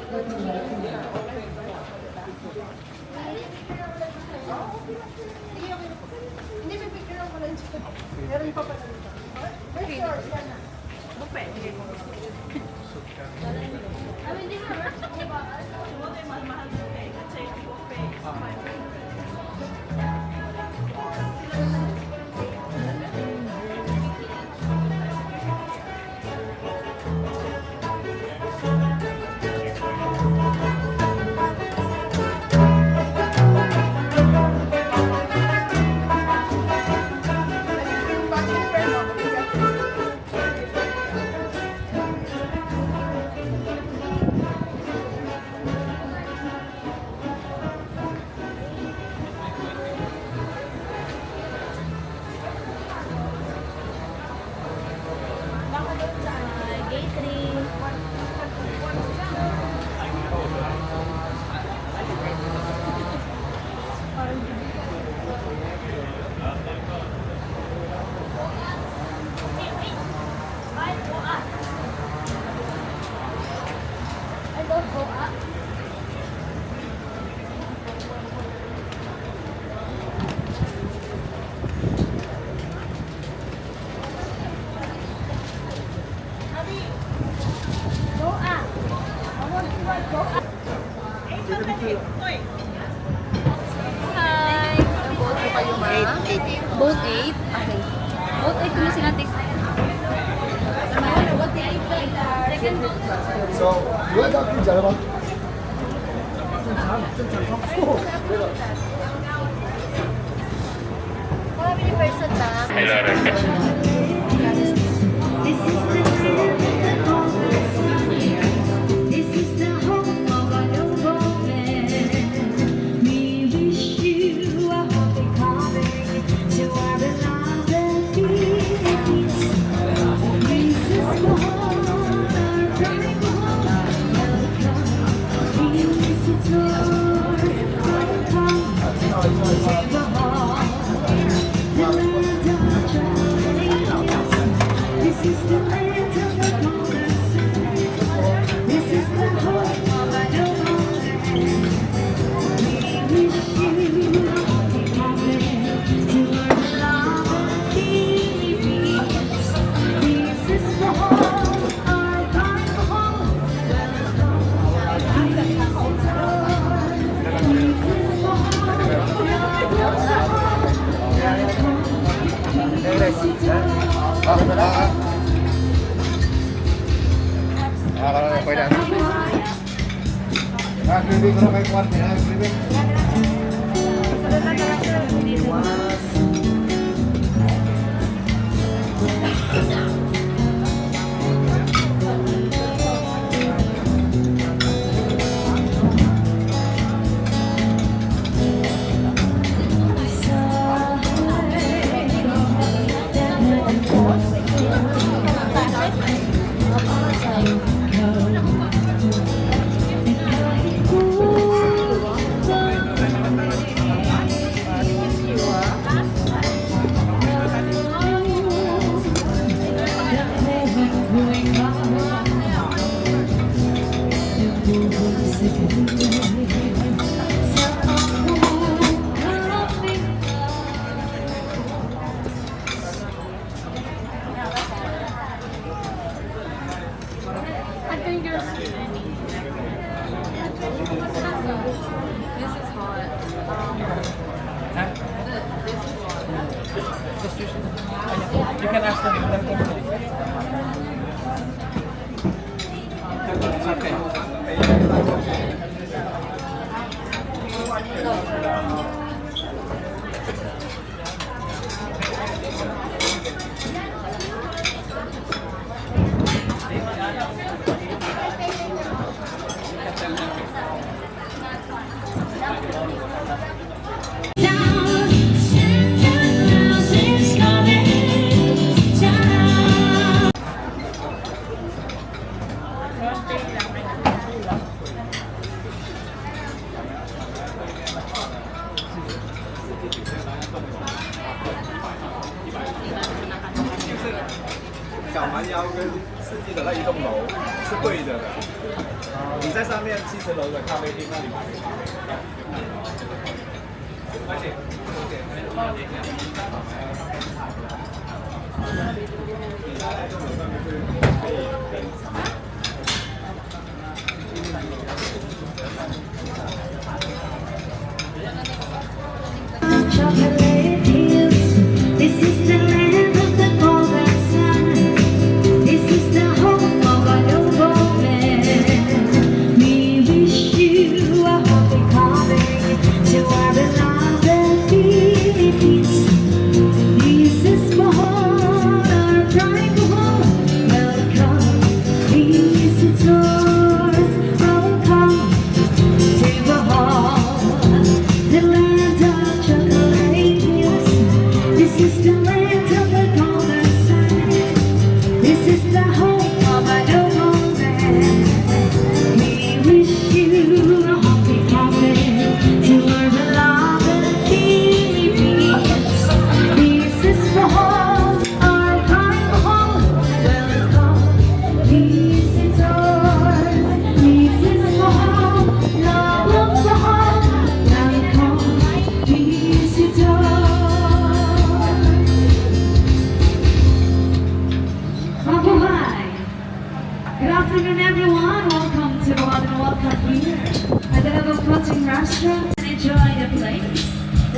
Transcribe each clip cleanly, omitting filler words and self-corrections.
Hindi, may picture ako lang dyan. Meron pa pala dito. Buffet. Hindi mo na. Mahal buffet. Kasi buffet. Boat 8? Okay. Boat 8 dulu sila tik. So, you had that pizza, right? How many person na? You can ask them if they're coming. It's okay. 4季的那一栋楼是对着的，你在上面70楼的咖啡厅那里买。而且，Chocolate hills. This is the land of the golden sun. This is the home of our noble men. We wish you a happy coming to our beloved Philippines. This is Bohol, our pride Bohol. Welcome, visitors. Welcome to Bohol, the land of chocolate hills. This is the land of the golden sun. This is the home of our noble men. We wish you a happy coming to our beloved Philippines. This is Bohol, our pride Bohol. Welcome, visitors. This is Bohol, love of Bohol. Welcome, visitors. Mabuhay! Good afternoon, everyone. Welcome to Bohol and welcome here at the Loboc Restaurant and enjoy the place.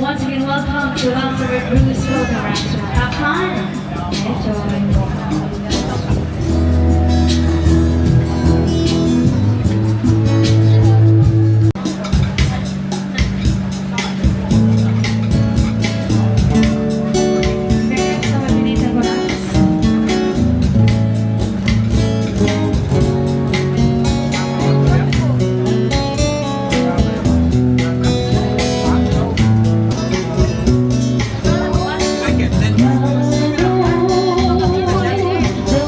Once again, welcome to Loboc River Cruise Restaurant. Have fun and enjoy. The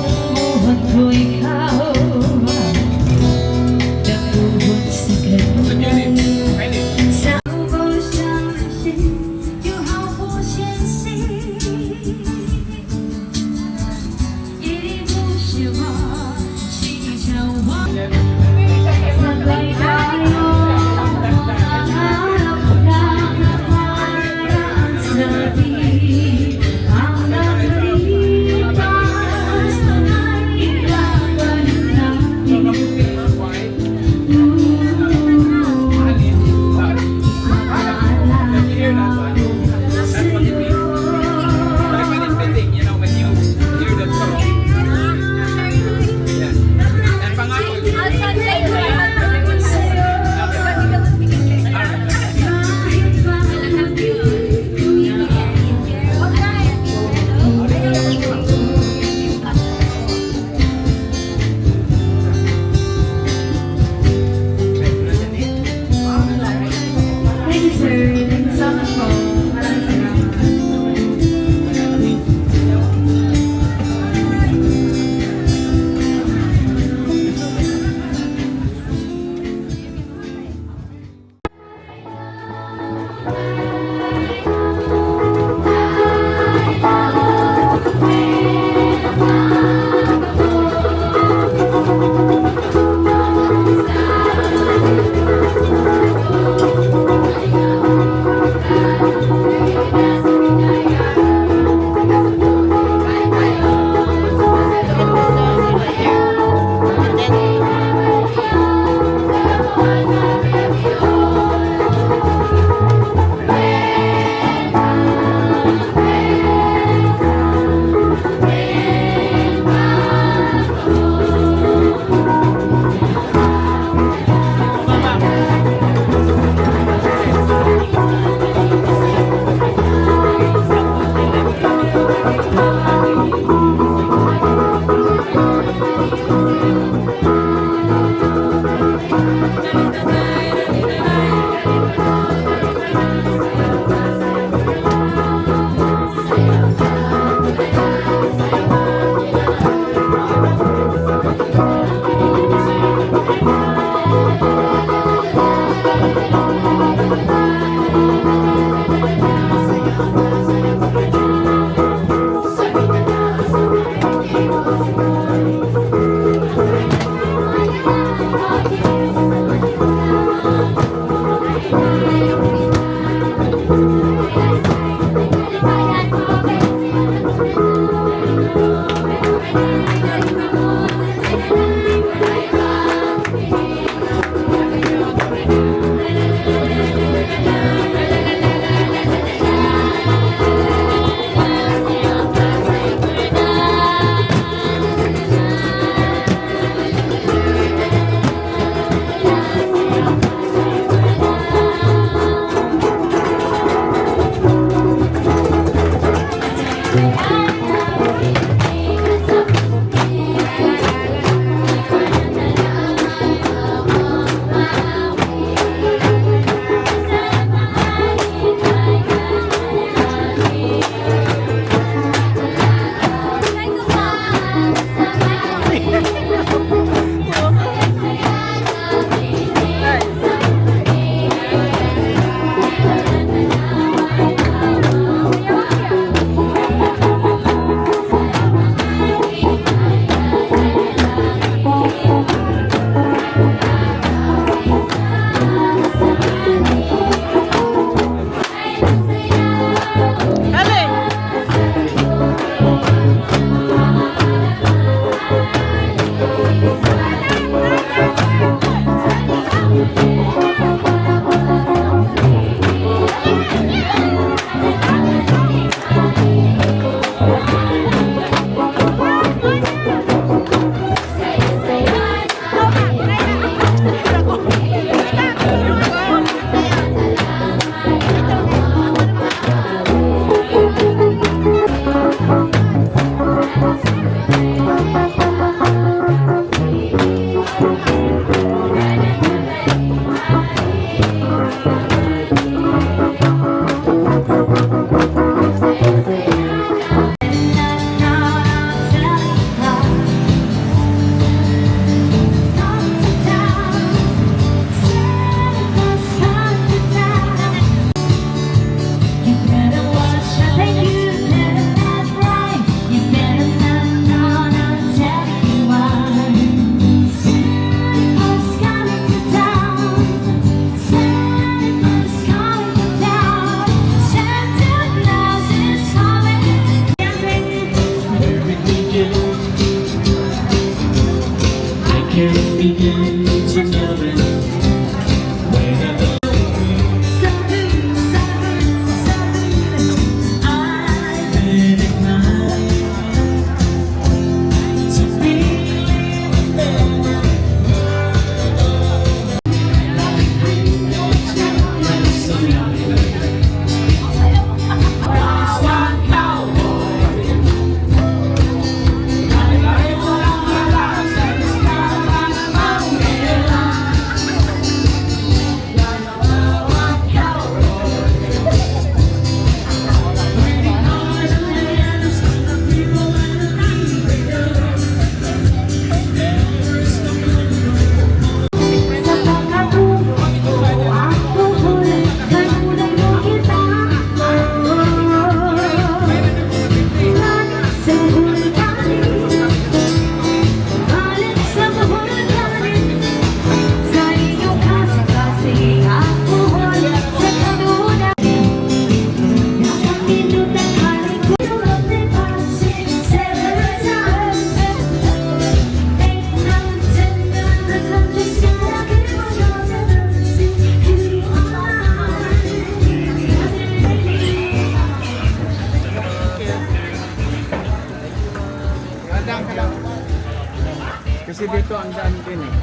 Kasi dito ang daan din eh.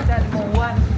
Daan mo, one.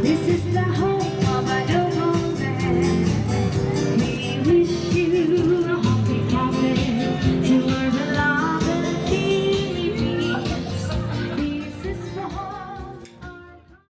This is the home